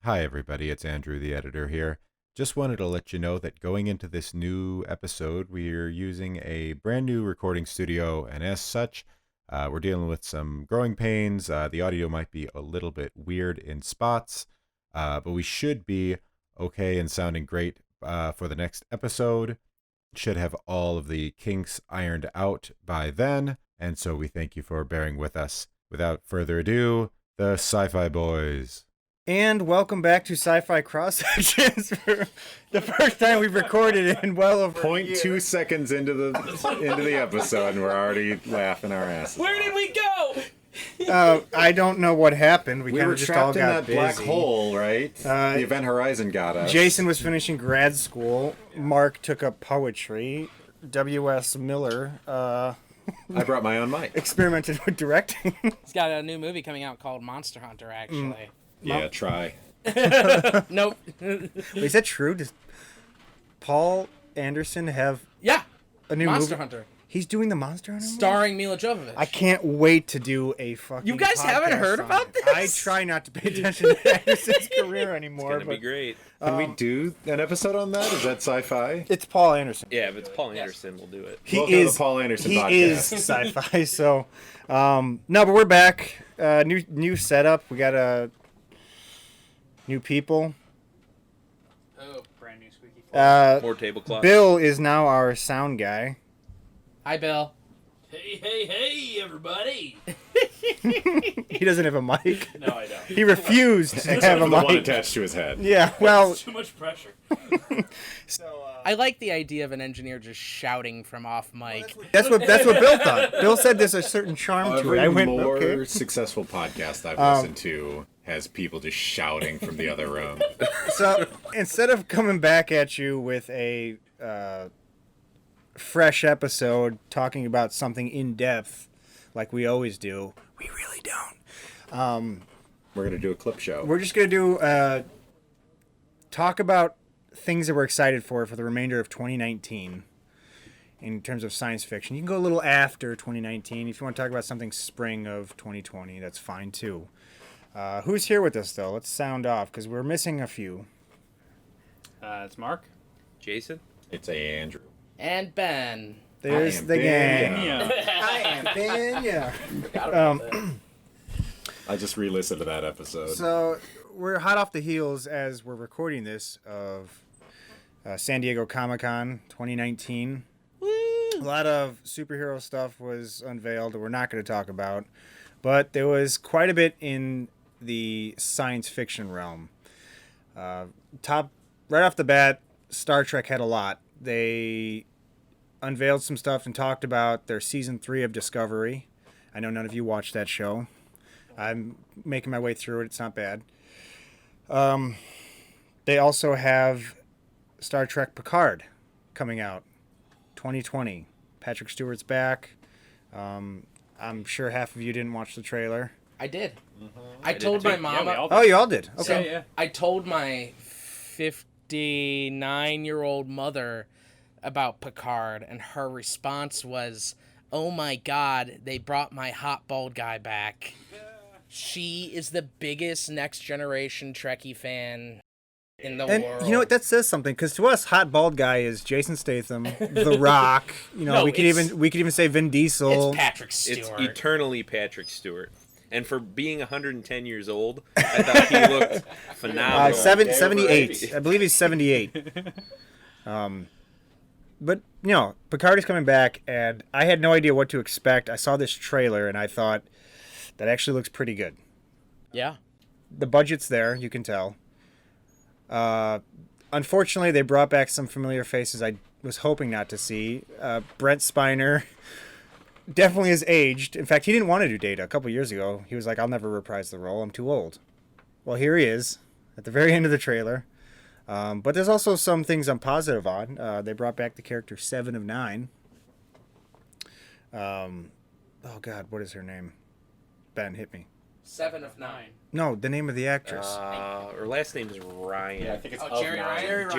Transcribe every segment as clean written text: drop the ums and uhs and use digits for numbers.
Hi, everybody. It's Andrew, the editor here. Just wanted to let you know that going into this new episode, we're using a brand new recording studio, and as such, we're dealing with some growing pains. The audio might be a little bit weird in spots, but we should be okay and sounding great for the next episode. Should have all of the kinks ironed out by then, and so we thank you for bearing with us. Without further ado, the Sci-Fi Boys. And welcome back to Sci-Fi Cross Sections for the first time we've recorded in well over 0.2 seconds into the episode, and we're already laughing our asses. Where did we go? I don't know what happened. We kind were of just all trapped in got that busy. black hole, right? The Event Horizon got us. Jason was finishing grad school. Mark took up poetry. W.S. Miller I brought my own mic. experimented with directing. He's got a new movie coming out called Monster Hunter, actually. Yeah, try. Nope. Wait, is that true? Does Paul Anderson have Yeah. a new Monster movie? Hunter. He's doing the Monster Hunter movie? Starring Mila Jovovich. I can't wait to do a fucking You guys haven't podcast heard on about it. this? I try not to pay attention to Anderson's career anymore. It's gonna be but great. Can we do an episode on that? Is that sci-fi? It's Paul Anderson. Yeah, if it's Paul Anderson, we'll do it. He Welcome to is the Paul Anderson he podcast. is sci-fi. So, no, but we're back. New setup. We got new people. Oh. Brand new squeaky floor. More tablecloth. Bill is now our sound guy. Hi, Bill. Hey, everybody! He doesn't have a mic. No, I don't. He refused to have a The one mic. attached to his head. Yeah, well, It's too much pressure. I like the idea of an engineer just shouting from off mic. that's what Bill thought. Bill said there's a certain charm to Every it. I went, more okay. successful podcast I've listened to has people just shouting from the other room. So instead of coming back at you with a fresh episode talking about something in depth like we always do, we really don't. We're going to do a clip show. We're just going to do talk about things that we're excited for the remainder of 2019 in terms of science fiction. You can go a little after 2019. If you want to talk about something spring of 2020, that's fine too. Who's here with us, though? Let's sound off because we're missing a few. It's Mark. Jason? It's Andrew. And Ben. There's I am the Ben, gang. Yeah. I am Ben, yeah. Forgot about that. I just re-listened to that episode. So we're hot off the heels as we're recording this of San Diego Comic-Con 2019. A lot of superhero stuff was unveiled that we're not going to talk about, but there was quite a bit in the science fiction realm. Right off the bat, Star Trek had a lot. They unveiled some stuff and talked about their season 3 of Discovery. I know none of you watched that show. I'm making my way through it. It's not bad. They also have Star Trek Picard coming out 2020. Patrick Stewart's back. I'm sure half of you didn't watch the trailer. I did. Mm-hmm. I told my mom. Yeah, we all Oh, you all did? Okay. So, yeah. I told my 59-year-old mother about Picard, and her response was, "Oh my God, they brought my hot bald guy back." She is the biggest Next Generation Trekkie fan in the And world. you know what? That says something, because to us, hot bald guy is Jason Statham, The Rock. You know, No, we could even say Vin Diesel. It's Patrick It's Stewart. eternally Patrick Stewart. And for being 110 years old, I thought he looked phenomenal. 78. I believe he's 78. But, you know, Picard is coming back, and I had no idea what to expect. I saw this trailer, and I thought, that actually looks pretty good. Yeah. The budget's there, you can tell. Unfortunately, they brought back some familiar faces I was hoping not to see. Brent Spiner definitely has aged. In fact, he didn't want to do Data a couple years ago. He was like, I'll never reprise the role. I'm too old. Well, here he is at the very end of the trailer. But there's also some things I'm positive on. They brought back the character 7 of 9. Oh, God, what is her name? Ben, hit me. 7 of 9. No, the name of the actress. Her last name is Ryan. Yeah, I think it's Oh, Jerry Ryan? Jerry Ryan.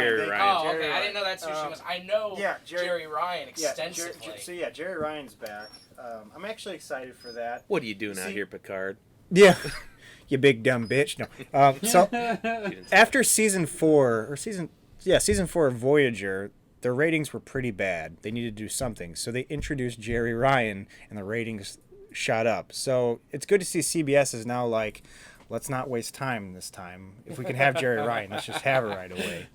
Oh, Jerry okay. I Ryan. didn't know that's who she was. I know yeah, Jerry Ryan extensively. Jerry Ryan's back. I'm actually excited for that. What are you doing See- out here, Picard? Yeah. You big dumb bitch. No. So after season 4 of Voyager, their ratings were pretty bad. They needed to do something, so they introduced Jerry Ryan, and the ratings shot up. So it's good to see CBS is now like, let's not waste time this time. If we can have Jerry Ryan, let's just have it right away.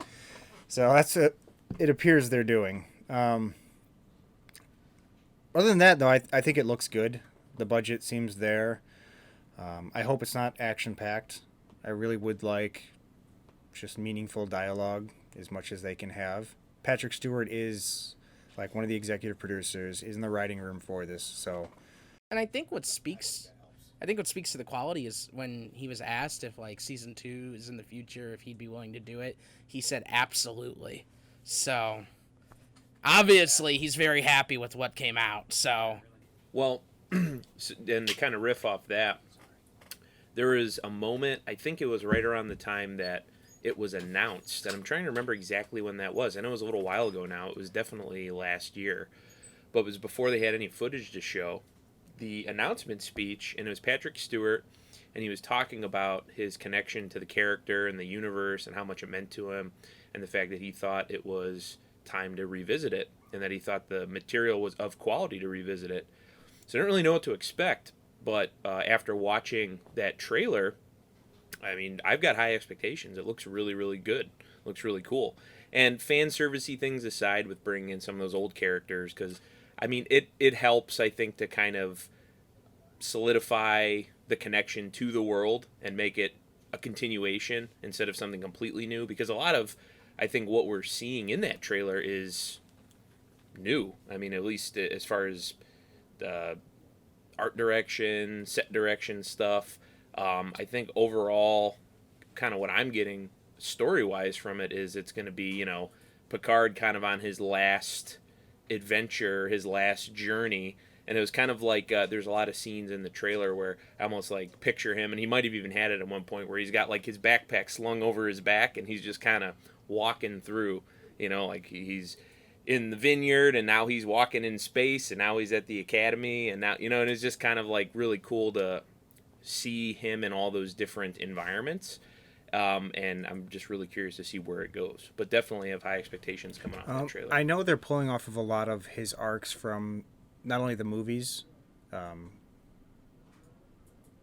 So that's it. It appears they're doing. Other than that, though, I think it looks good. The budget seems there. I hope it's not action-packed. I really would like just meaningful dialogue as much as they can have. Patrick Stewart is like one of the executive producers, is in the writing room for this. So, And I think what speaks to the quality is when he was asked if like season 2 is in the future, if he'd be willing to do it, he said absolutely. So obviously he's very happy with what came out. So Well, and to kind of riff off that, there was a moment, I think it was right around the time that it was announced, and I'm trying to remember exactly when that was. I know it was a little while ago now. It was definitely last year, but it was before they had any footage to show. The announcement speech, and it was Patrick Stewart, and he was talking about his connection to the character and the universe and how much it meant to him, and the fact that he thought it was time to revisit it, and that he thought the material was of quality to revisit it. So I didn't really know what to expect, but after watching that trailer, I mean, I've got high expectations. It looks really, really good. It looks really cool. And fan servicey things aside with bringing in some of those old characters, because, I mean, it helps, I think, to kind of solidify the connection to the world and make it a continuation instead of something completely new. Because a lot of, I think, what we're seeing in that trailer is new. I mean, at least as far as art direction, set direction stuff. I think overall, kind of what I'm getting story-wise from it is it's going to be, Picard kind of on his last adventure, his last journey. And it was kind of like there's a lot of scenes in the trailer where I almost like picture him, and he might have even had it at one point where he's got like his backpack slung over his back and he's just kind of walking through, like he's in the vineyard, and now he's walking in space, and now he's at the academy, and now and it's just kind of like really cool to see him in all those different environments, and I'm just really curious to see where it goes. But definitely have high expectations coming out of the trailer. I know they're pulling off of a lot of his arcs from not only the movies,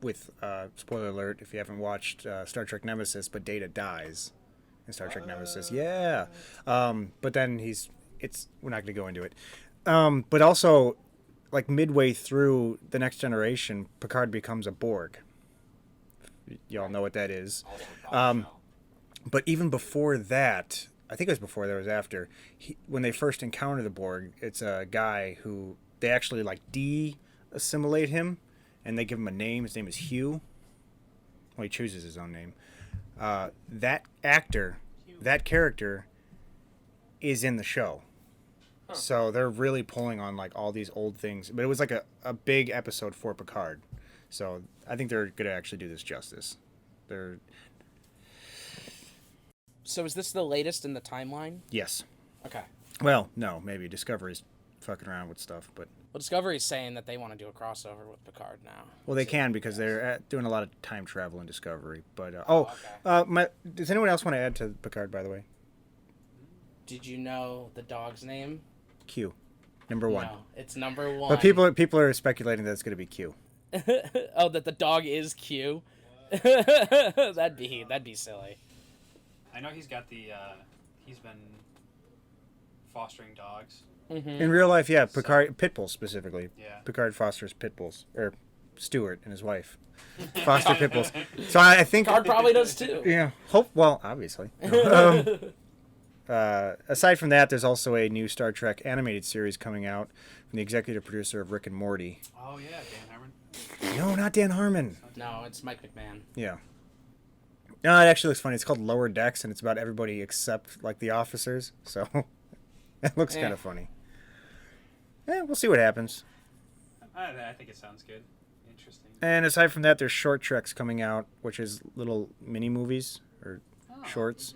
with spoiler alert if you haven't watched Star Trek Nemesis, but Data dies in Star Trek Nemesis. Yeah, but then we're not going to go into it. But also, like midway through The Next Generation, Picard becomes a Borg. Y'all know what that is. But even before that, I think it was before that, it was after, when they first encounter the Borg, it's a guy who they actually like de-assimilate him, and they give him a name. His name is Hugh. Well, he chooses his own name. That character is in the show. So they're really pulling on like all these old things. But it was like a big episode for Picard. So I think they're going to actually do this justice. So is this the latest in the timeline? Yes. Okay. Well, no, maybe Discovery's fucking around with stuff, but Well, Discovery's saying that they want to do a crossover with Picard now. well, they can because they're doing a lot of time travel in Discovery. But does anyone else want to add to Picard? By the way, Did you know the dog's name? Q, number 1. No, it's number 1. But people are speculating that it's going to be Q. Oh, that the dog is Q. that'd be silly. I know he's got he's been fostering dogs. Mm-hmm. In real life, yeah, Picard pit bulls specifically. Yeah. Picard fosters pit bulls, or Stewart and his wife foster pit bulls. So I think Picard probably does too. Yeah. Well, obviously. Aside from that, there's also a new Star Trek animated series coming out from the executive producer of Rick and Morty. Oh yeah, Dan Harmon. No, not Dan Harmon. No, it's Mike McMahon. Yeah. No, it actually looks funny. It's called Lower Decks, and it's about everybody except like the officers. So it looks kind of funny. Yeah, we'll see what happens. I think it sounds good. Interesting. And aside from that, there's short treks coming out, which is little mini movies or shorts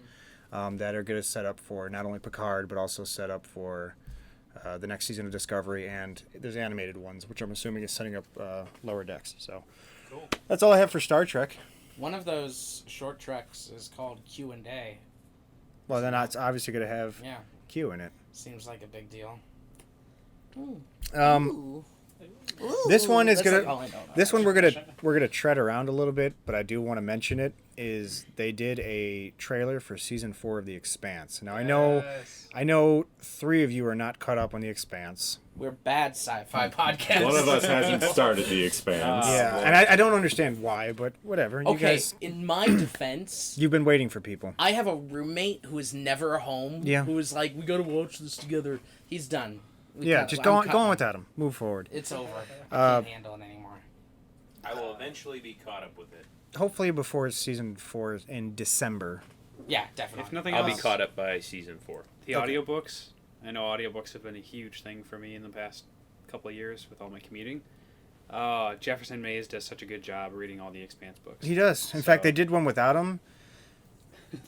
that are going to set up for not only Picard, but also set up for the next season of Discovery. And there's animated ones, which I'm assuming is setting up Lower Decks. So Cool. that's all I have for Star Trek. One of those short treks is called Q&A. Well, then it's obviously going to have Yeah, Q in it. seems like a big deal. This one is That's gonna. like all I know about This it. one we're gonna tread around a little bit, but I do want to mention it. Is they did a trailer for season 4 of The Expanse. Now Yes. I know 3 of you are not caught up on The Expanse. We're bad sci-fi podcasts. One of us hasn't started The Expanse. Yeah, well- and I don't understand why, but whatever. You Okay, guys, in my defense, you've been waiting for people. I have a roommate who is never home. Yeah. Who is like, we gotta watch this together. He's done. Yeah, just go on without him. Move forward. It's over. I can't handle it anymore. I will eventually be caught up with it. Hopefully before season 4 in December. Yeah, definitely. If nothing I'll else, be caught up by season 4. the audiobooks. I know audiobooks have been a huge thing for me in the past couple of years with all my commuting. Jefferson Mays does such a good job reading all the Expanse books. He does. In fact, So- they did one without him.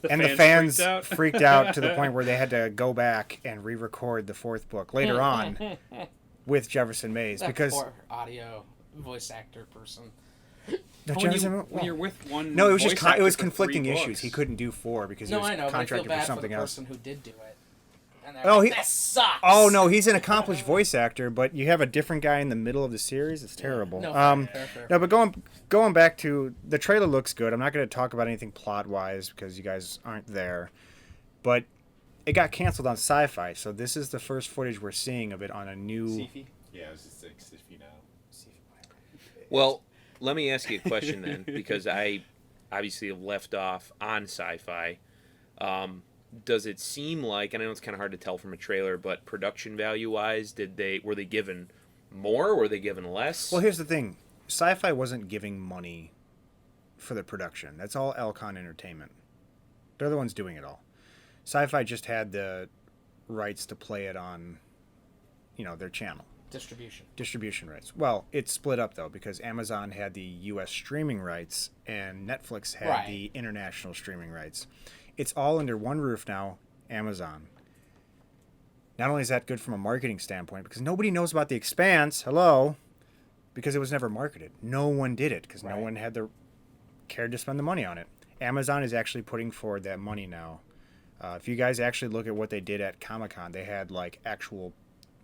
The And the fans freaked out. freaked out to the point where they had to go back and re-record the 4th book later on with Jefferson Mays That because poor audio voice actor person. No, When, Jefferson- when you're with one, no, it was just voice it was actor for conflicting 3 issues. books. He couldn't do 4 because he No, was I know, but I feel contracted bad for for something the else. person who did do it. And Oh, like, this sucks. Oh no, he's an accomplished voice actor, but you have a different guy in the middle of the series. It's terrible. No, fair. No, but going back to the trailer looks good. I'm not going to talk about anything plot wise because you guys aren't there, but it got canceled on Sci-Fi, so this is the first footage we're seeing of it on a new. Sci-fi? Yeah, I was just like, Siffy now. Well, let me ask you a question then, because I obviously have left off on Sci-Fi. Does it seem like, and I know it's kind of hard to tell from a trailer, but production value-wise, were they given more? Were they given less? Well, here's the thing: Sci-Fi wasn't giving money for the production. That's all Elcon Entertainment. They're the ones doing it all. Sci-Fi just had the rights to play it on, their channel. Distribution rights. Well, it's split up though because Amazon had the U.S. streaming rights and Netflix had the international streaming rights. It's all under one roof now, Amazon. Not only is that good from a marketing standpoint because nobody knows about The Expanse, because it was never marketed. No one did it because no one had the cared to spend the money on it. Amazon is actually putting forward that money now. If you guys actually look at what they did at Comic-Con, they had like actual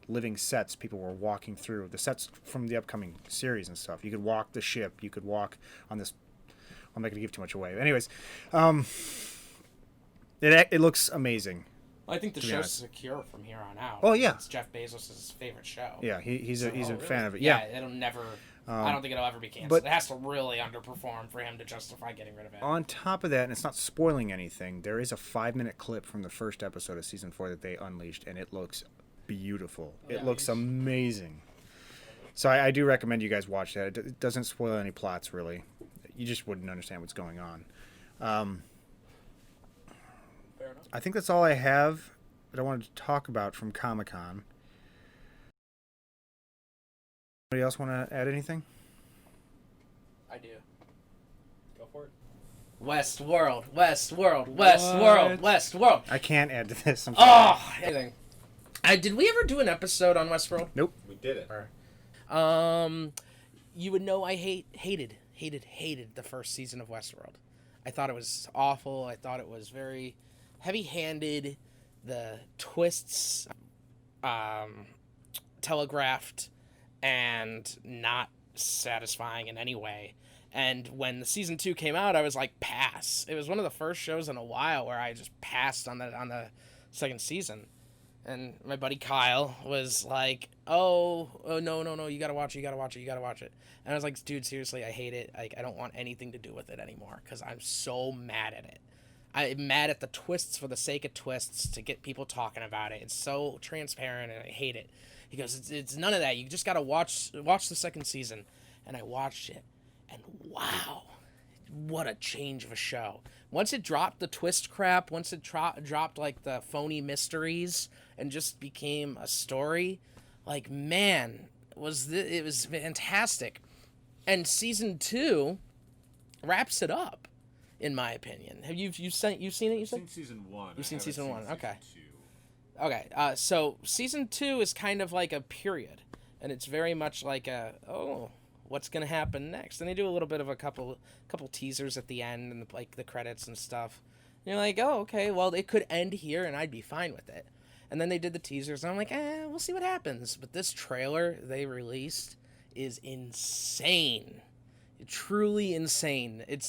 living sets. People were walking through the sets from the upcoming series and stuff. You could walk the ship. You could walk on this. I'm not going to give too much away. Anyways, it looks amazing. I think the be show's honest. secure from here on out. Oh, yeah. It's Jeff Bezos' favorite show. Yeah, he's a really? fan of it. Yeah, Yeah. it'll never. I don't think it'll ever be canceled. but- It has to really underperform for him to justify getting rid of it. On top of that, and it's not spoiling anything, there is a 5-minute clip from the first episode of season 4 that they unleashed, and it looks beautiful. It looks amazing. So I do recommend you guys watch that. It doesn't spoil any plots, really. You just wouldn't understand what's going on. Fair enough. I think that's all I have that I wanted to talk about from Comic-Con. Anybody else want to add anything? I do. Go for it. Westworld. Westworld. I can't add to this. I'm sorry. Oh, anything. Did we ever do an episode on Westworld? Nope. We did it. You would know I hated the first season of Westworld. I thought it was awful. I thought it was very heavy-handed. The twists telegraphed and not satisfying in any way. And when the season 2 came out, I was like, pass. It was one of the first shows in a while where I just passed on the second season. And my buddy Kyle was like, oh no, you gotta watch it. And I was like, dude, seriously, I hate it. Like, I don't want anything to do with it anymore because I'm so mad at it. I'm mad at the twists for the sake of twists to get people talking about it. It's so transparent and I hate it. He goes, it's none of that. You just gotta watch the second season. And I watched it, and wow, what a change of a show. Once it dropped the twist crap, once it dropped like the phony mysteries and just became a story, like, man, it was fantastic. And season 2 wraps it up, in my opinion. Have you seen it? You said? I've seen season 1. You've seen season 1, okay. Season 2. Okay, so season 2 is kind of like a period, and it's very much like a, oh, what's gonna happen next? And they do a little bit of a couple teasers at the end and the credits and stuff. And you're like, oh, okay, well, it could end here and I'd be fine with it. And then they did the teasers and I'm like, we'll see what happens. But this trailer they released is insane. Truly insane. It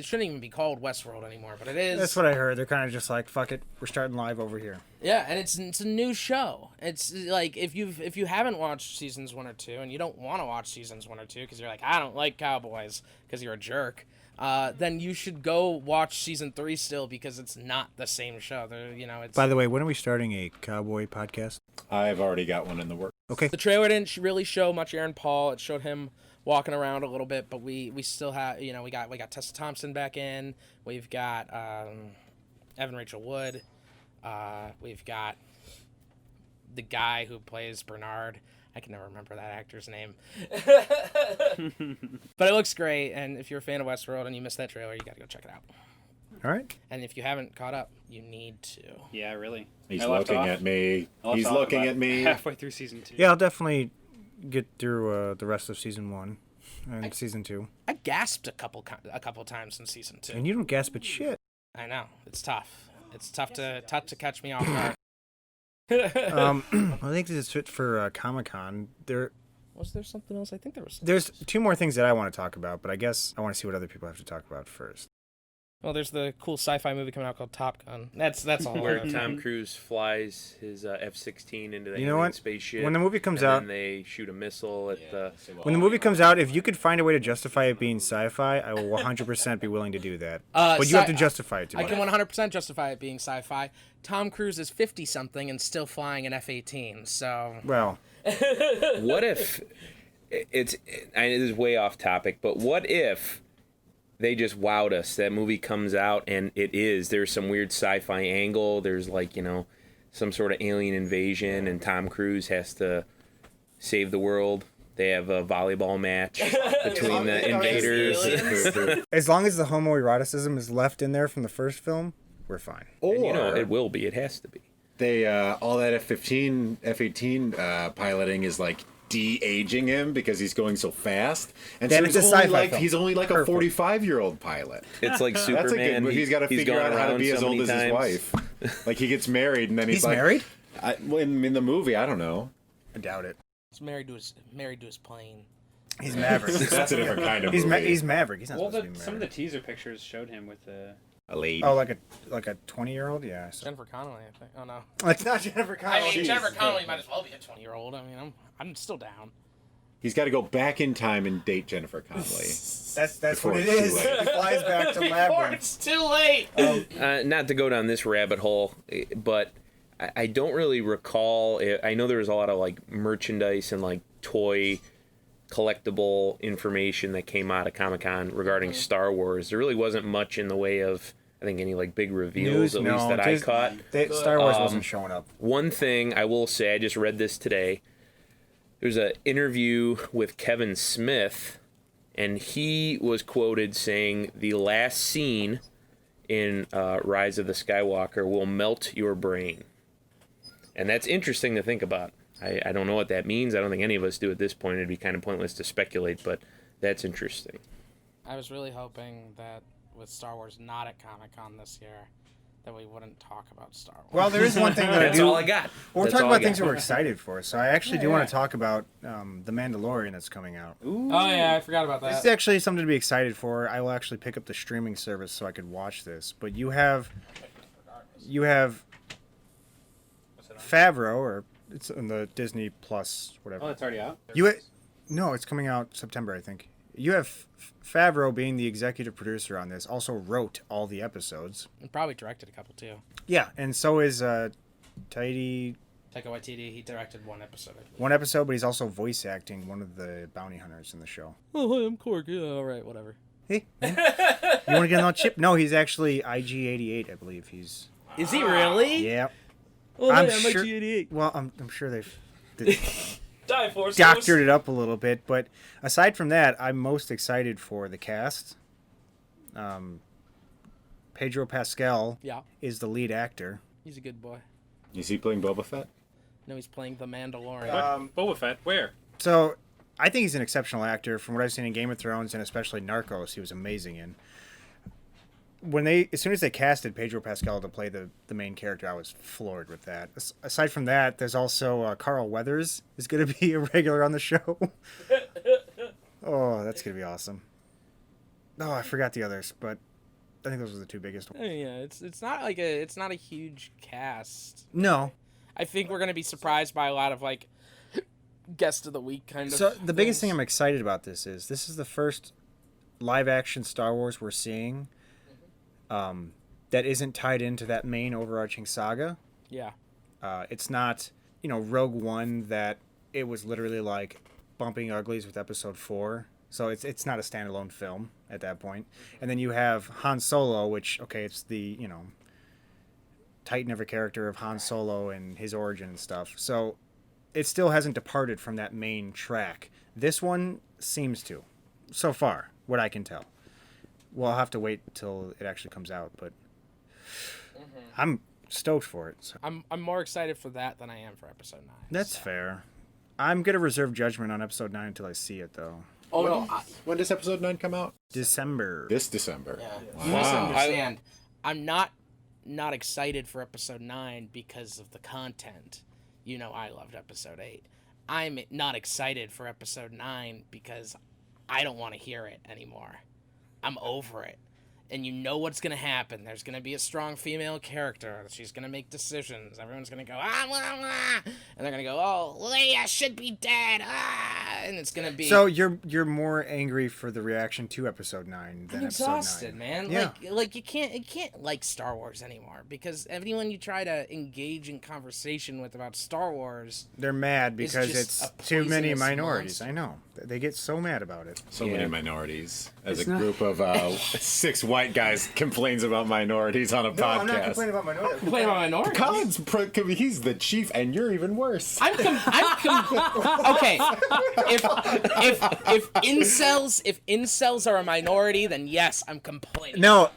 shouldn't even be called Westworld anymore, but it is. That's what I heard. They're kind of just like, fuck it, we're starting live over here. Yeah, and it's a new show. It's like if you haven't watched seasons 1 or 2 and you don't want to watch seasons 1 or 2 because you're like, I don't like cowboys because you're a jerk, then you should go watch season 3 still because it's not the same show. It's. By the way, when are we starting a cowboy podcast? I've already got one in the works. Okay. The trailer didn't really show much Aaron Paul. It showed him walking around a little bit, but we still have, we got Tessa Thompson back in. We've got Evan Rachel Wood. We've got the guy who plays Bernard. I can never remember that actor's name. But it looks great, and if you're a fan of Westworld and you missed that trailer, you got to go check it out. All right. And if you haven't caught up, you need to. Yeah, really. He's I left looking off. at me. I He's left off looking about at me. halfway through season 2. Yeah, I'll definitely get through the rest of season 1 and season 2. I gasped a couple times in season 2. And you don't gasp at shit. I know, it's tough. It's tough to catch me off guard. I think this is fit for Comic-Con. Was there something else? I think there was. There's 2 more things that I want to talk about, but I guess I want to see what other people have to talk about first. Well, there's the cool sci-fi movie coming out called Top Gun. That's all. Where Tom Cruise flies his F-16 into the You know alien what? spaceship. When the movie comes and out, then they shoot a missile at the. when the movie comes out, if you could find a way to justify it being sci-fi, I will 100% be willing to do that. But you have to justify it to me. I can 100% justify it being sci-fi. Tom Cruise is 50-something and still flying an F-18, so. Well, What if this is way off topic, but what if they just wowed us? That movie comes out and there's some weird sci-fi angle. There's some sort of alien invasion and Tom Cruise has to save the world. They have a volleyball match between the invaders. as long as the homoeroticism is left in there from the first film, we're fine. And, it will be. It has to be. They all that F-18 piloting is like de-aging him because he's going so fast, and Then so it's a sci-fi film. he's only like Perfect. a 45-year-old pilot. It's like Superman. That's a good movie. He's got to figure gone out how to around be as so old many as his times. wife. Like he gets married, and then he's like, married? In the movie, I don't know. I doubt it. He's married to his plane. He's Maverick. That's a different kind of movie. He's Maverick. He's not Well, supposed to be some of the Maverick. teaser pictures showed him with the. A lady. Oh, like a 20-year-old? Yeah. So. Jennifer Connelly, I think. Oh no. It's not Jennifer Connelly. I mean, Jennifer Connelly might as well be a 20-year-old. I mean, I'm still down. He's got to go back in time and date Jennifer Connelly. That's Before what it it's too is. late. He flies back to Before Labyrinth. it's too late. Not to go down this rabbit hole, but I don't really recall. I know there was a lot of like merchandise and like toy collectible information that came out of Comic-Con regarding Star Wars. There really wasn't much in the way of, I think, any like big reveals, at least that I caught. Star Wars wasn't showing up. One thing I will say, I just read this today. There's an interview with Kevin Smith, and he was quoted saying the last scene in Rise of the Skywalker will melt your brain. And that's interesting to think about. I don't know what that means. I don't think any of us do at this point. It'd be kind of pointless to speculate, but that's interesting. I was really hoping that with Star Wars not at Comic-Con this year, that we wouldn't talk about Star Wars. Well, there is one thing that I That's do. all I got. We're That's talking all I about things got. that we're excited for. So I actually do want to talk about The Mandalorian that's coming out. Oh yeah, I forgot about This is that. actually something to be excited for. I will actually pick up the streaming service so I could watch this. But you have Favreau, or it's on the Disney Plus, whatever. Oh, it's already out. No, it's coming out September, I think. You have Favreau being the executive producer on this, also wrote all the episodes. And probably directed a couple too. Yeah, and so is Taika Taika Waititi, he directed one episode. I believe. one episode, but he's also voice acting one of the bounty hunters in the show. Oh, hi, I'm Korg. Yeah, all right, whatever. Hey, man. You want to get on that chip? No, he's actually IG-88, I believe. He's Is he really? yeah. Oh, I'm hey, I'm sure- IG-88. Well, I'm sure they've Die Force. doctored it up a little bit, but aside from that, I'm most excited for the cast. Pedro Pascal Yeah, is the lead actor. he's a good boy. Is he playing Boba Fett? No, he's playing the Mandalorian. What? Boba Fett? Where? So I think he's an exceptional actor. From what I've seen in Game of Thrones and especially Narcos, he was amazing in. As soon as they casted Pedro Pascal to play the main character, I was floored with that. Aside from that, there's also Carl Weathers is going to be a regular on the show. Oh, that's going to be awesome. Oh, I forgot the others, but I think those are the two biggest ones. Yeah, it's not a huge cast. No. I think we're gonna be surprised by a lot of like guest of the week kind of. So the biggest thing things. I'm excited about this is the first live action Star Wars we're seeing that isn't tied into that main overarching saga. Yeah. It's not, Rogue One that it was literally like bumping uglies with Episode 4. So it's not a standalone film at that point. And then you have Han Solo, which, okay, it's the, titan of a character of Han Solo and his origin and stuff. So it still hasn't departed from that main track. This one seems to, so far, what I can tell. Well, I'll have to wait till it actually comes out, but I'm stoked for it. So. I'm more excited for that than I am for Episode 9. That's fair. I'm going to reserve judgment on Episode 9 until I see it, though. Oh no! When does episode 9 come out? December. This December. Yeah. You Wow. misunderstand. I'm not excited for Episode 9 because of the content. I loved Episode 8. I'm not excited for Episode 9 because I don't want to hear it anymore. I'm over it. And you know what's going to happen. There's going to be a strong female character. She's going to make decisions. Everyone's going to go, ah, blah, blah. And they're going to go, oh, Leia should be dead. Ah, and it's going to be... So you're more angry for the reaction to Episode 9 than I'm exhausted, Episode 9. man. Yeah. Like you can't like Star Wars anymore because anyone you try to engage in conversation with about Star Wars, They're mad because just it's a too many poisonous minorities. monster. I know. They get so mad about it. So Yeah. many minorities. As It's a not- group of 6 white guys complains about minorities on a podcast. about minorities. complain about minorities. Colin's he's the chief, and you're even worse. Okay. If incels are a minority, then yes, I'm complaining. No.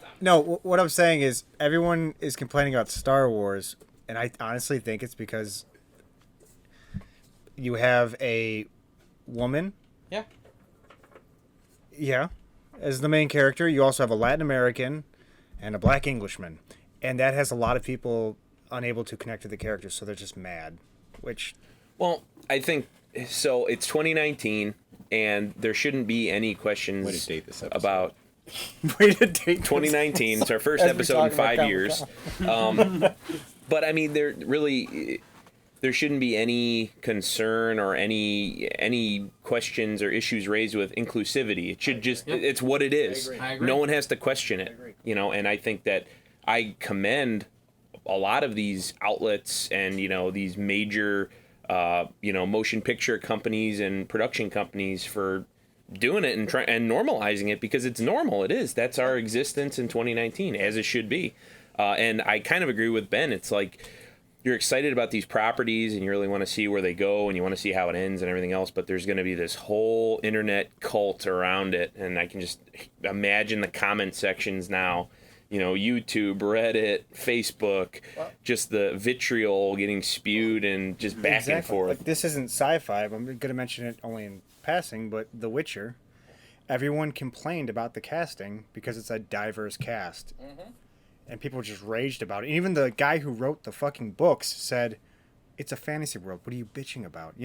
What I'm saying is everyone is complaining about Star Wars, and I honestly think it's because you have a woman, Yeah. as the main character. You also have a Latin American and a black Englishman, and that has a lot of people unable to connect to the characters, so they're just mad. Which Well, I think so. It's 2019, and there shouldn't be any questions Way to date this episode. about way to date 2019. It's our first As we episode in talk about 5 years. But I mean, there shouldn't be any concern or any questions or issues raised with inclusivity. It should just it's what it is. I agree. No one has to question it. And I think that I commend a lot of these outlets and these major motion picture companies and production companies for doing it and normalizing it, because it's normal. It is. That's our existence in 2019, as it should be. And I kind of agree with Ben. It's like you're excited about these properties and you really want to see where they go and you want to see how it ends and everything else, but there's going to be this whole internet cult around it, and I can just imagine the comment sections now. YouTube, Reddit, Facebook, just the vitriol getting spewed and just back and forth. Like, this isn't sci-fi. I'm going to mention it only in passing, but The Witcher, everyone complained about the casting because it's a diverse cast. And people just raged about it. And even the guy who wrote the fucking books said, it's a fantasy world. What are you bitching about?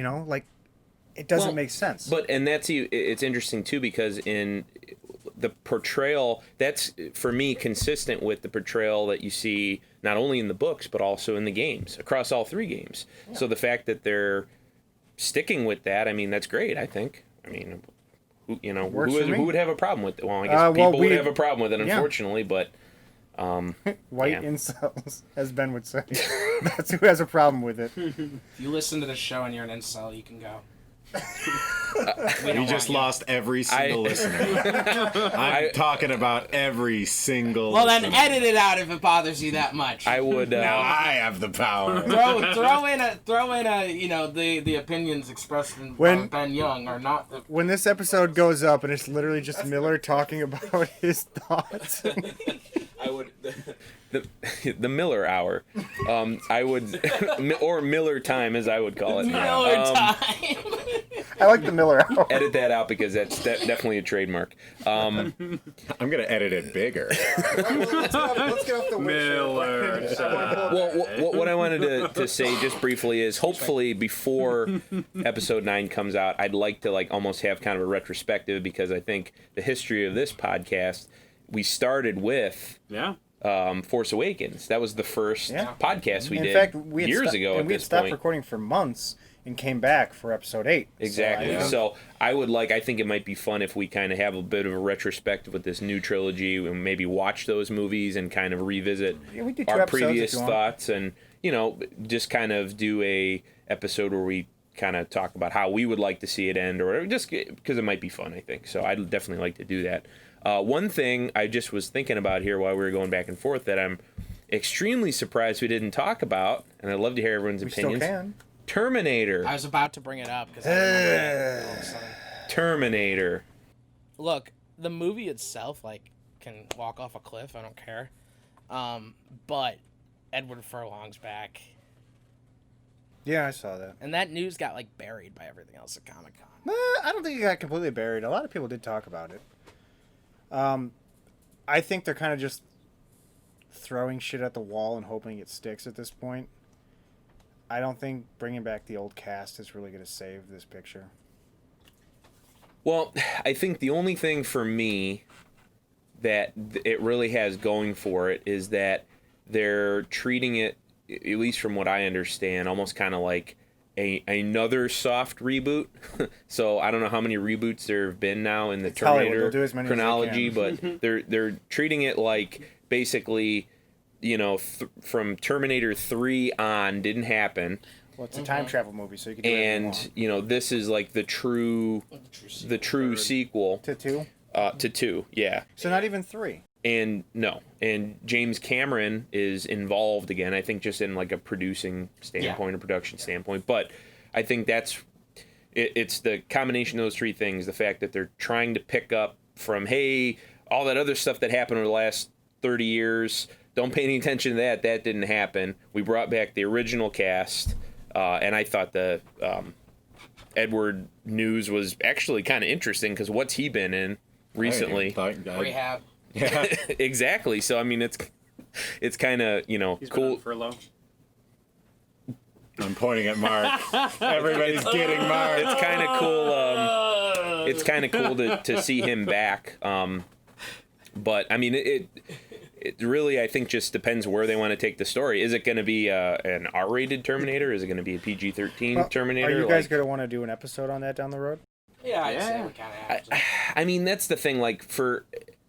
It doesn't make sense. And it's interesting too, because in the portrayal, that's for me consistent with the portrayal that you see not only in the books but also in the games, across all 3 games. Yeah. So the fact that they're sticking with that, I mean, that's great. I think. I mean, who would have a problem with it? Well, I guess people would have a problem with it, unfortunately, but. White incels, as Ben would say. That's who has a problem with it. If you listen to the show and you're an incel, you can go. You just lost every single listener. I'm talking about every single Well, then listener. edit it out if it bothers you that much. I would. Now I have the power. throw in the opinions expressed in When- Ben Young are not. When this episode goes up and it's literally just Miller talking about his thoughts. I would the Miller hour. I would or Miller time, as I would call it. Miller time. I like the Miller Hour. Edit that out because that's definitely a trademark. I'm gonna edit it bigger. Let's get off the Miller. Well, what I wanted to say just briefly is hopefully before episode 9 comes out, I'd like to like almost have kind of a retrospective, because I think the history of this podcast, we started with Force Awakens. That was the first podcast we did. In fact, we had years ago. and at we had this stopped point. recording for months and came back for episode 8. Exactly. So, I think it might be fun if we kind of have a bit of a retrospective with this new trilogy and maybe watch those movies and kind of revisit we do 2 our episodes previous if you want. thoughts, and just kind of do a episode where we kind of talk about how we would like to see it end, or whatever, just because it might be fun, I think. So I'd definitely like to do that. One thing I just was thinking about here while we were going back and forth that I'm extremely surprised we didn't talk about, and I'd love to hear everyone's we opinions. still can. Terminator. I was about to bring it up because I remember all of a sudden. Terminator. Look, the movie itself, like, can walk off a cliff. I don't care. But Edward Furlong's back. Yeah, I saw that. And that news got, like, buried by everything else at Comic-Con. I don't think it got completely buried. A lot of people did talk about it. I think they're kind of just throwing shit at the wall and hoping it sticks at this point. I don't think bringing back the old cast is really going to save this picture. Well, I think the only thing for me that it really has going for it is that they're treating it, at least from what I understand, almost kind of like another soft reboot. So I don't know how many reboots there have been now in the It's Hollywood. Terminator They'll do as many as they chronology, can. but they're treating it like basically, from Terminator 3 on didn't happen. Well, it's a time travel movie, so you can do whatever you And want. this is like the true sequel To 2? to 2. Yeah. So not even 3. And James Cameron is involved again, I think, just in like a producing standpoint, a production standpoint. But I think it's the combination of those 3 things. The fact that they're trying to pick up from, hey, all that other stuff that happened over the last 30 years, don't pay any attention to that. That didn't happen. We brought back the original cast, and I thought the Edward news was actually kind of interesting, because what's he been in recently? Rehab. Yeah. Exactly. So I mean, it's kind of He's been on cool. furlough. I'm pointing at Mark. Everybody's getting Mark. It's kind of cool. It's kind of cool to see him back. But I mean, it really, I think, just depends where they want to take the story. Is it going to be an R-rated Terminator? Is it going to be a PG-13 Terminator? Are you guys going to want to do an episode on that down the road? Yeah, I'd say we kind of have to. I mean, that's the thing. Like,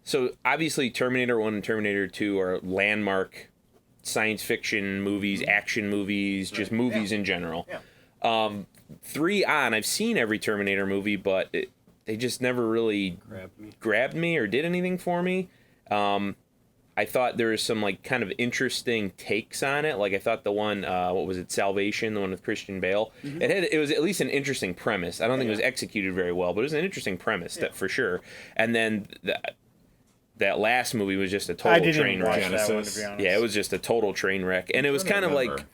so obviously Terminator 1 and Terminator 2 are landmark science fiction movies, action movies, just movies in general. Yeah. 3 on, I've seen every Terminator movie, but they just never really grabbed me or did anything for me. I thought there was some like kind of interesting takes on it. Like I thought the one, what was it, Salvation, the one with Christian Bale. It was at least an interesting premise. I don't think it was executed very well, but it was an interesting premise, that for sure. And then that last movie was just a total I didn't train even watch wreck. that one, to be honest. Yeah, it was just a total train wreck, and it was kind of like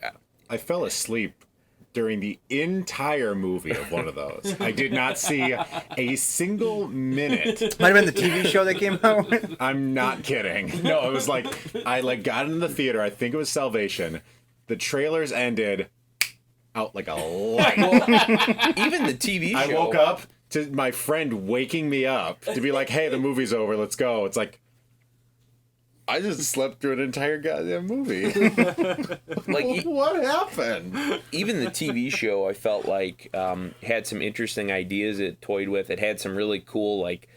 I fell asleep during the entire movie of one of those. I did not see a single minute. Might have been the TV show that came out with. I'm not kidding. No, it was like I got into the theater. I think it was Salvation. The trailers ended out like a light. even the TV show. I woke up to my friend waking me up to be like, "Hey, the movie's over. Let's go." It's like I just slept through an entire goddamn movie. Like what happened? even the TV show, I felt like had some interesting ideas it toyed with. It had some really cool like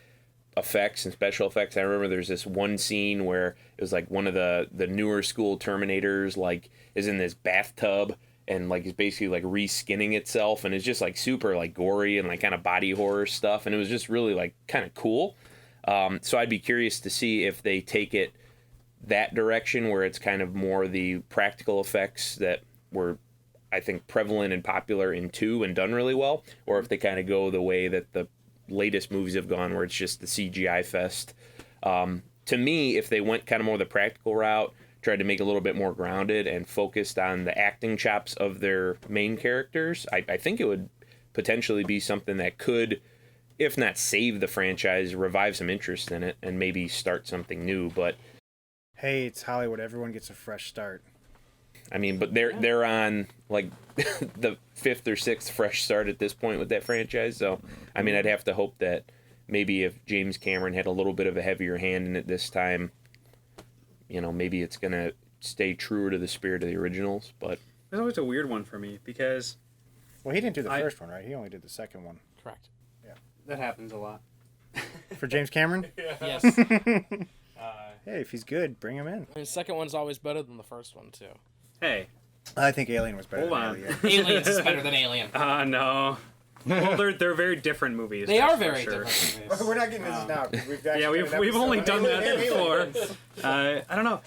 effects and special effects. I remember there's this one scene where it was like one of the newer school Terminators like is in this bathtub and like is basically like reskinning itself, and it's just like super like gory and like kind of body horror stuff, and it was just really like kind of cool. So I'd be curious to see if they take it that direction where it's kind of more the practical effects that were, I think, prevalent and popular in 2 and done really well, or if they kind of go the way that the latest movies have gone where it's just the CGI fest. To me, if they went kind of more the practical route, tried to make it a little bit more grounded and focused on the acting chops of their main characters, I think it would potentially be something that could, if not save the franchise, revive some interest in it and maybe start something new. But Hey, it's Hollywood. Everyone gets a fresh start. I mean, but they're on like the 5th or 6th fresh start at this point with that franchise. So, I mean, I'd have to hope that maybe if James Cameron had a little bit of a heavier hand in it this time, you know, maybe it's going to stay truer to the spirit of the originals. But It's always a weird one for me because Well, he didn't do the first one, right? He only did the second one. Correct. that happens a lot. For James Cameron? Yes. Hey, if he's good, bring him in. The second one's always better than the first one too. Hey, I think Alien was better Hold than on. Alien. Aliens is better than Alien. no. Well, they're very different movies. They that's are for very sure. different movies. We're not getting this now. 'Cause we've actually Yeah, done an we've only episode done on that Aliens. before. I don't know.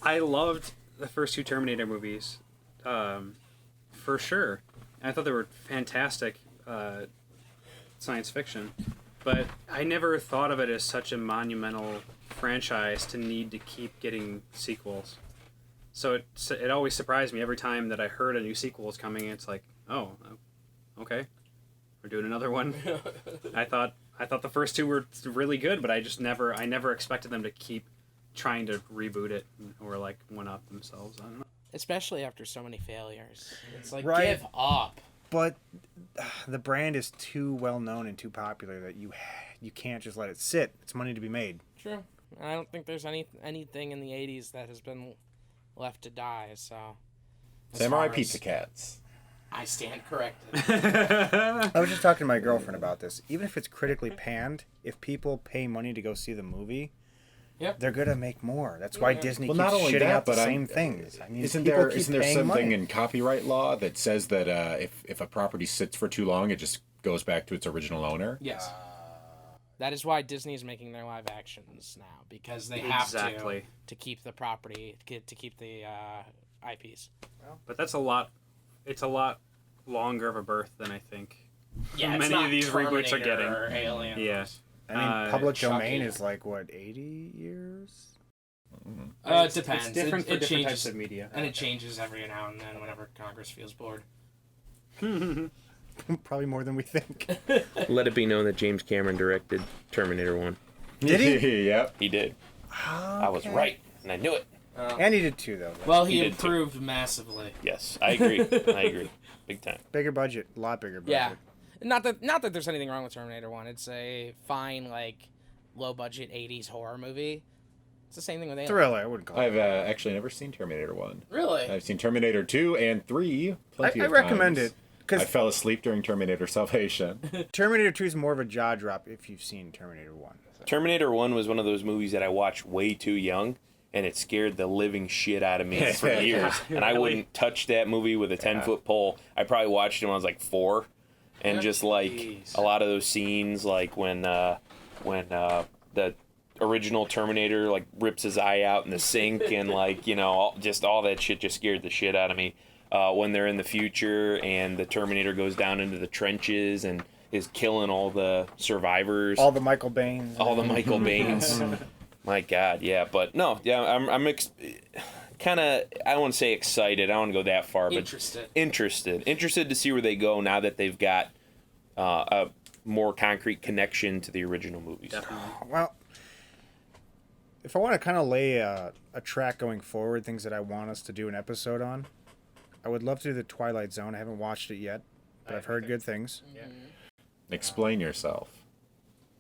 I loved the first two Terminator movies, for sure. I thought they were fantastic science fiction, but I never thought of it as such a monumental franchise to need to keep getting sequels. So it always surprised me every time that I heard a new sequel was coming. It's like, oh, okay, we're doing another one. I thought the first two were really good, but I never expected them to keep trying to reboot it or like one up themselves. I don't know. Especially after so many failures. It's like, Right. give up. But the brand is too well known and too popular that you can't just let it sit. It's money to be made. True. I don't think there's anything in the 80s that has been left to die, so... as Samurai far as- Pizza Cats. I stand corrected. I was just talking to my girlfriend about this. Even if it's critically panned, if people pay money to go see the movie, Yep. they're gonna make more. That's why Disney Well, keeps not only shitting that, out the but same things. I mean, Isn't people there keep isn't there paying something money. in copyright law that says that if a property sits for too long, it just goes back to its original owner? Yes. That is why Disney is making their live actions now, because they have Exactly. to keep the property, to keep the IPs. But that's a lot. It's a lot longer of a birth than I think. Yeah, it's many not of these reboots are Terminator getting. or Alien. Yeah. I mean, public Chucky. domain is like what, 80 years? It depends. It's different for it different changes, types of media. and it changes every now and then whenever Congress feels bored. Probably more than we think. let it be known that James Cameron directed Terminator 1. Did he? Yep. He did. I was right, and I knew it. And he did too, though. Well, He he did too. improved massively. Yes, I agree. I agree. Big time. Bigger budget, a lot bigger budget. Yeah. Not that there's anything wrong with Terminator 1. It's a fine, like, low-budget 80s horror movie. It's the same thing with Alien. Thriller, I wouldn't call it. I've actually never seen Terminator 1. Really? I've seen Terminator 2 and 3 plenty I of recommend times. it. Because I fell asleep during Terminator Salvation. Terminator 2 is more of a jaw drop if you've seen Terminator 1. So. Terminator 1 was one of those movies that I watched way too young, and it scared the living shit out of me for years. And I wouldn't touch that movie with a 10-foot pole. I probably watched it when I was like 4. And just like Jeez. a lot of those scenes, like when the original Terminator like rips his eye out in the sink, and like, you know, just all that shit just scared the shit out of me. When they're in the future and the Terminator goes down into the trenches and is killing all the survivors, All the Michael Baines. all the Michael Baines. My God, yeah, but no, yeah, I'm kind of, I don't want to say excited. I don't want to go that far, but interested to see where they go now that they've got a more concrete connection to the original movies. Definitely. Well, if I want to kind of lay a track going forward, things that I want us to do an episode on, I would love to do the Twilight Zone. I haven't watched it yet, but I've heard good things. Explain yourself.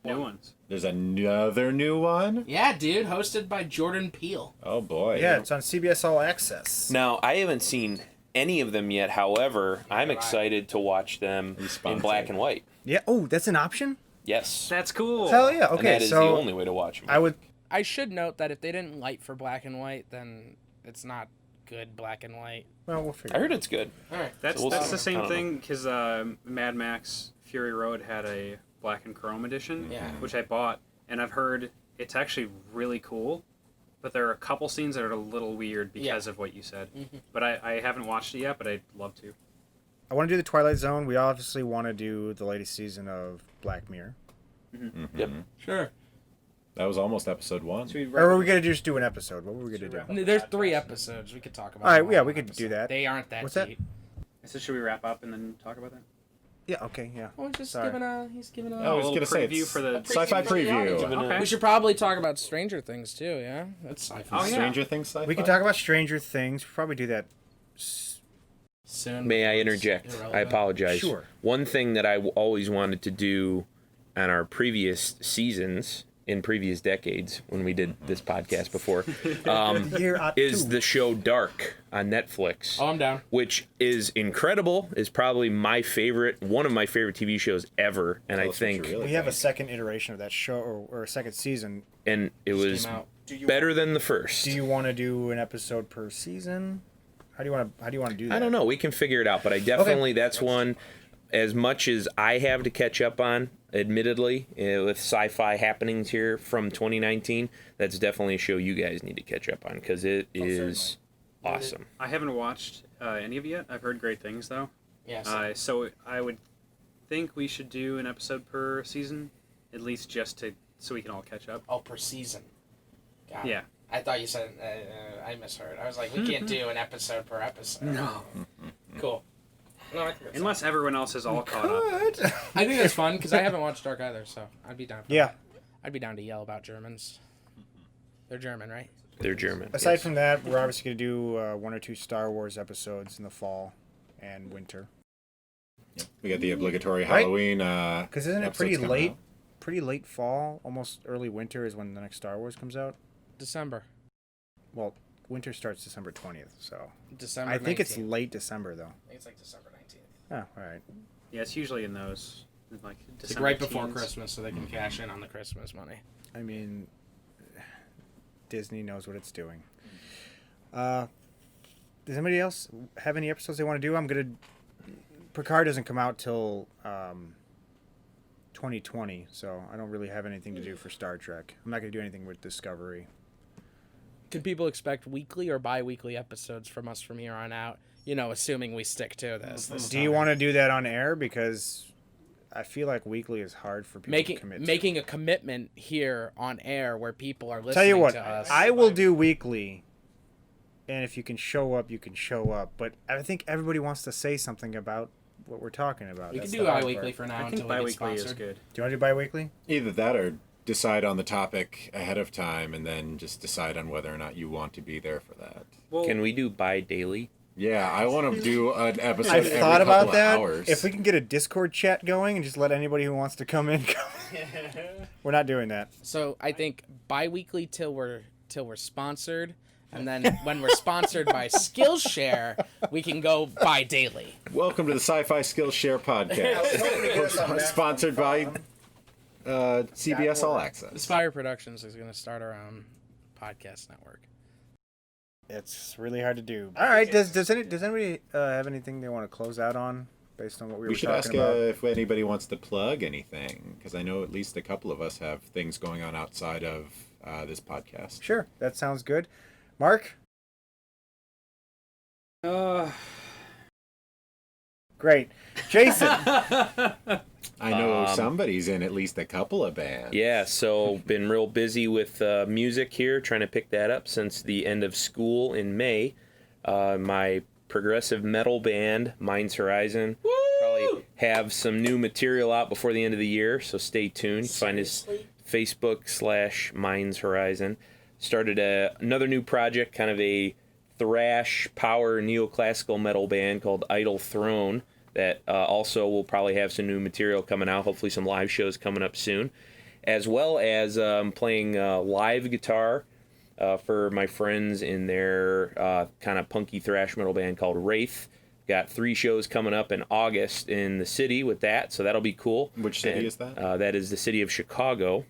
New ones. There's another new one? Yeah, dude. Hosted by Jordan Peele. Oh, boy. Yeah, it's on CBS All Access. Now, I haven't seen any of them yet. However, I'm excited to watch them in Responsive. black and white. Yeah. Oh, that's an option? Yes. That's cool. Hell yeah. And Okay, that is so the only way to watch them. I would. I should note that if they didn't light for black and white, then it's not good black and white. Well, we'll figure. I heard it's good. All right. That's So we'll that's see. the I same don't know. thing because Mad Max Fury Road had a black and chrome edition, Yeah. which I bought, and I've heard it's actually really cool. But there are a couple scenes that are a little weird because of what you said. But I haven't watched it yet, but I'd love to. I want to do the Twilight Zone. We obviously want to do the latest season of Black Mirror. Yep. Sure. That was almost episode 1. Or were we gonna just do an episode? What were we gonna do? There's 3 episodes we could talk about. All right, one yeah, we could episode. do that. They aren't that What's that? deep. So should we wrap up and then talk about that? Yeah. Okay. Yeah. Oh, just Sorry. he's giving a. I was little going to say preview it's for the sci-fi preview. Okay. We should probably talk about Stranger Things too. Yeah, that's sci-fi. Oh, yeah. Stranger Things sci-fi? We can talk about Stranger Things. We'll probably do that. Soon. May I interject? I apologize. Sure. One thing that I always wanted to do on our previous seasons, in previous decades, when we did this podcast before, is the show Dark on Netflix. Oh, I'm down. Which is incredible. Is probably my favorite, one of my favorite TV shows ever, and I think, We have a second iteration of that show, or a second season. and it was Came out. better than the first. Do you want to do an episode per season? How do you want to do that? I don't know. We can figure it out, but I definitely that's one. As much as I have to catch up on, admittedly, with sci-fi happenings here from 2019, that's definitely a show you guys need to catch up on because it is awesome. I haven't watched any of it yet. I've heard great things though. Yeah. So I would think we should do an episode per season, at least just so we can all catch up. Oh, per season. Got it. Yeah. I thought you said I misheard. I was like, we can't do an episode per episode. No. Cool. No, I can Unless everyone else is all caught up. I think that's fun because I haven't watched Dark either, so I'd be down. For Yeah. that. I'd be down to yell about Germans. They're German, right? They're German. Aside yes. from that, we're obviously going to do 1 or 2 Star Wars episodes in the fall and winter. We got the obligatory Right? Halloween. Because isn't it episodes pretty coming late? out. Pretty late fall, almost early winter is when the next Star Wars comes out. December. Well, winter starts December 20th, so December. I think it's 19th. late December though. I think it's like December 19th. Oh, all right. Yeah, it's usually in those like It's December like right before teens. Christmas, so they can cash in on the Christmas money. I mean, Disney knows what it's doing. Does anybody else have any episodes they want to do? Picard doesn't come out till 2020, so I don't really have anything to do for Star Trek. I'm not going to do anything with Discovery. Could people expect weekly or bi-weekly episodes from us from here on out? You know, assuming we stick to this. Do you want to do that on air? Because I feel like weekly is hard for people to commit to. making a commitment here on air where people are listening Tell you what, to us? I will do weekly, and if you can show up, you can show up. But I think everybody wants to say something about what we're talking about. We That's can do the hard bi-weekly part. for now I think until we get bi-weekly is sponsored. good. Do you want to do bi-weekly? Either that or decide on the topic ahead of time and then just decide on whether or not you want to be there for that. Well, Can we do bi-daily? Yeah, I want to do an episode I've every thought couple about of that. hours. If we can get a Discord chat going and just let anybody who wants to come in, we're not doing that. So I think bi-weekly till we're sponsored, and then when we're sponsored by Skillshare, we can go bi-daily. Welcome to the Sci-Fi Skillshare podcast, sponsored by CBS All Access. Aspire Productions is going to start our own podcast network. It's really hard to do. All right. Does anybody have anything they want to close out on based on what we We were should ask talking about? if anybody wants to plug anything, because I know at least a couple of us have things going on outside of this podcast. Sure, that sounds good. Mark, great. Jason, I know somebody's in at least a couple of bands. Yeah, so been real busy with music here, trying to pick that up since the end of school in May. My progressive metal band, Minds Horizon, probably have some new material out before the end of the year, so stay tuned. Find us Facebook/Minds Horizon. Started another new project, kind of a thrash power neoclassical metal band called Idle Throne that also will probably have some new material coming out, hopefully some live shows coming up soon, as well as playing live guitar for my friends in their kind of punky thrash metal band called Wraith. Got 3 shows coming up in August in the city with that, so that'll be cool. Which city is that? That is the city of Chicago,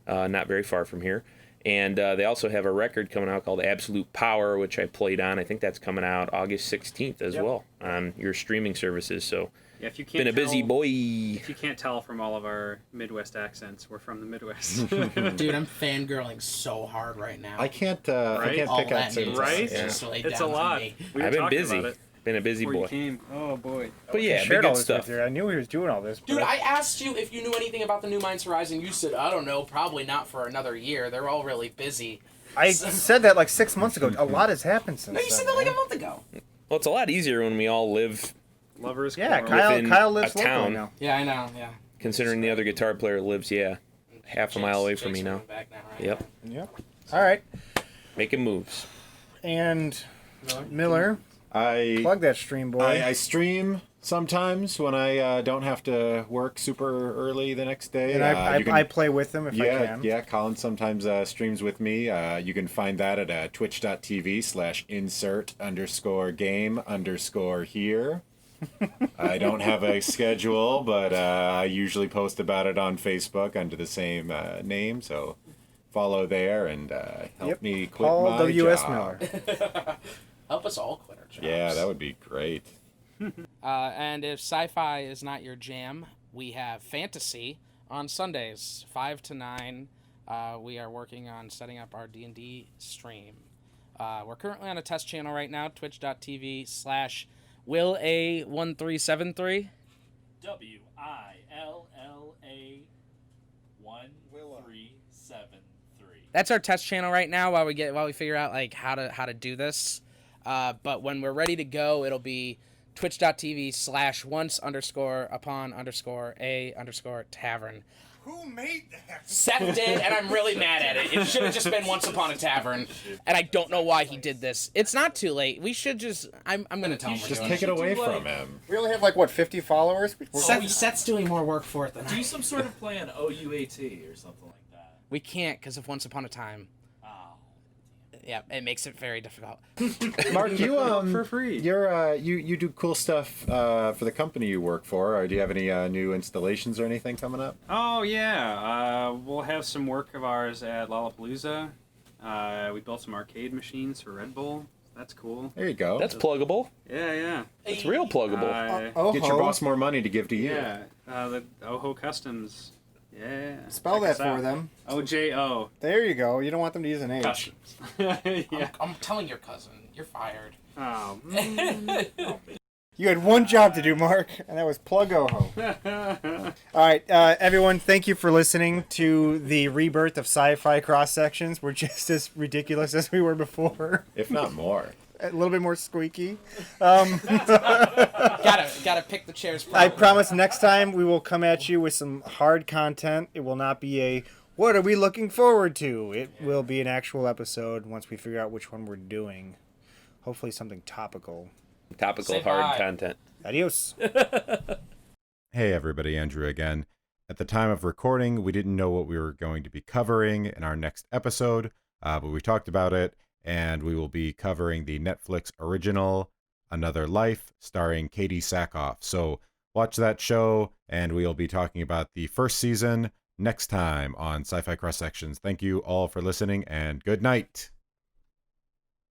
not very far from here. And they also have a record coming out called Absolute Power, which I played on. I think that's coming out August 16th as well on your streaming services. So yeah, if you can't been a busy tell- boy. If you can't tell from all of our Midwest accents, we're from the Midwest. Dude, I'm fangirling so hard right now. I can't Right? pick All out that certain news Right? is Yeah. just laid It's a down for lot. me. We were I've been talking busy. about it Been a busy before you boy. came. Oh boy. But yeah, shared big all good this stuff. with you. I knew he was doing all this. Dude, but- I asked you if you knew anything about the new Minds Horizon. You said, I don't know, probably not for another year. They're all really busy. I said that like 6 months ago. A lot has happened since No, you said then, that like a man. month ago. Well, it's a lot easier when we all live Lovers Yeah, Quarrel. Kyle Within lives a locally town. now. Yeah, I know. Yeah. Considering the other guitar player lives, half a mile away from me Jake's now. moving back now, right? Yep. Yep. All right. Making moves. And Miller, I plug that stream, boy. I stream sometimes when I don't have to work super early the next day. and You can- I play with them if I yeah, can. yeah. Colin sometimes streams with me. You can find that at twitch.tv/insert_game_here. I don't have a schedule, but I usually post about it on Facebook under the same name. So follow there and help Yep. me quit Paul my W.S. job. Miller. Help us all quit our jobs. Yeah, that would be great. And if sci-fi is not your jam, we have fantasy on Sundays, 5 to 9. We are working on setting up our D&D stream. We're currently on a test channel right now, twitch.tv/WillA1373. WILLA1373. That's our test channel right now while we figure out like how to do this. But when we're ready to go, it'll be twitch.tv/once_upon_a_tavern. Who made that? Seth did, and I'm really mad at it. It should have just been Once Upon a Tavern, and I don't know why he did this. It's not too late. We should just. I'm gonna tell him. we're Just doing take it away do, like- from him. We only have like what 50 followers. Seth's doing more work for it than I. Do some sort of play on OUAT or something like that. We can't because of Once Upon a Time. Oh. Yeah, it makes it very difficult. Mark, you for free. you do cool stuff for the company you work for. Or do you have any new installations or anything coming up? Oh yeah, we'll have some work of ours at Lollapalooza. We built some arcade machines for Red Bull. That's cool. There you go. That's pluggable. Yeah. It's real pluggable. Get your boss more money to give to you. Yeah, the Oho Customs. Yeah. Spell Check that us for out. them. OJO. There you go. You don't want them to use an H. Customs. Yeah. I'm telling your cousin, you're fired. Oh. You had one job to do, Mark, and that was plug Oho. All right, everyone, thank you for listening to the rebirth of Sci-Fi Cross Sections. We're just as ridiculous as we were before. If not more. A little bit more squeaky. Gotta pick the chairs. I promise next time we will come at you with some hard content. It will not be a, what are we looking forward to? It will be an actual episode once we figure out which one we're doing. Hopefully something topical. Topical Say hard bye. content. Adios. Hey everybody, Andrew again. At the time of recording, we didn't know what we were going to be covering in our next episode, but we talked about it, and we will be covering the Netflix original Another Life, starring Katie Sackhoff. So watch that show, and we'll be talking about the first season next time on Sci-Fi Cross Sections. Thank you all for listening, and good night.